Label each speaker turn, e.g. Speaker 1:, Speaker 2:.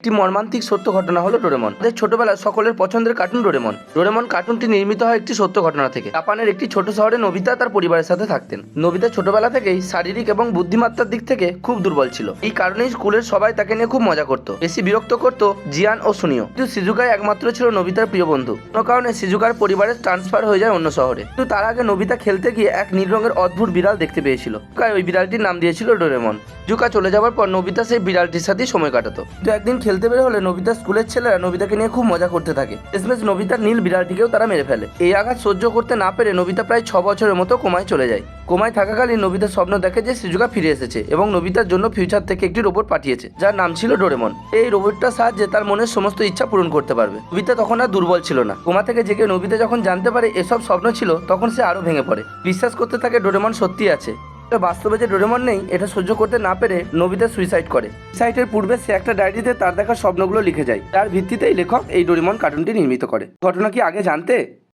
Speaker 1: একটি মর্মান্তিক সত্য ঘটনা হলো ডোরেমন। আমাদের ছোটবেলায় সকলের পছন্দের কার্টুন ডোরেমন। ডোরেমন কার্টুনটি নির্মিত হয় একটি সত্য ঘটনা থেকে। জাপানের একটি ছোট শহরে নোবিতা তার পরিবারের সাথে থাকতেন। নোবিতা ছোটবেলা থেকেই শারীরিক এবং বুদ্ধিমত্তার দিক থেকে খুব দুর্বল ছিল। এই কারণেই স্কুলের সবাই তাকে নিয়ে খুব মজা করত, বেশি বিরক্ত করত জিয়ান ও সুনিও। কিন্তু শিজুকাই একমাত্র ছিল নোবিতার প্রিয় বন্ধু। কোনো কারণে শিজুকার পরিবারের ট্রান্সফার হয়ে যায় অন্য শহরে। কিন্তু তার আগে নোবিতা খেলতে গিয়ে এক নীল রঙের অদ্ভুত বিড়াল দেখতে পেয়েছিল। ওই বিড়ালটির নাম দিয়েছিল ডোরেমন। শিজুকা চলে যাওয়ার পর নোবিতা সেই বিড়ালটির সাথেই সময় কাটাতো। কিন্তু একদিন খেলতে বের হলে নোবিতা স্কুলের ছেলেরা নোবিতাকে নিয়ে খুব মজা করতে থাকে। শেষমেশ নোবিতার নীল বিড়ালটিকেও তারা মেরে ফেলে। এই আঘাত সহ্য করতে না পেরে নোবিতা প্রায় 6 বছরের মতো কোমায় চলে যায়। কোমায় থাকাকালীন নোবিতা স্বপ্ন দেখে যে শিজুকা ফিরে এসেছে এবং নোবিতার জন্য ফিউচার থেকে একটি রোবট পাঠিয়েছে, যার নাম ছিল ডোরেমন। এই রোবটটার সাহায্যে তার মনের সমস্ত ইচ্ছা পূরণ করতে পারবে। নোবিতা তখন আর দুর্বল ছিল না। কোমা থেকে জেগে নোবিতা যখন জানতে পারে এসব স্বপ্ন ছিল, তখন সে আরো ভেঙে পড়ে। বিশ্বাস করতে থাকে ডোরেমন সত্যি আছে। বাস্তবে যে ডোরেমন নেই এটা সহ্য করতে না পেরে নোবিতা সুইসাইড করে। সুইসাইডের পূর্বে সে একটা ডায়েরিতে তার দেখা স্বপ্নগুলো লিখে যায়। তার ভিত্তিতেই লেখক এই ডোরেমন কার্টুনটি নির্মিত করে। ঘটনা কি আগে জানতে?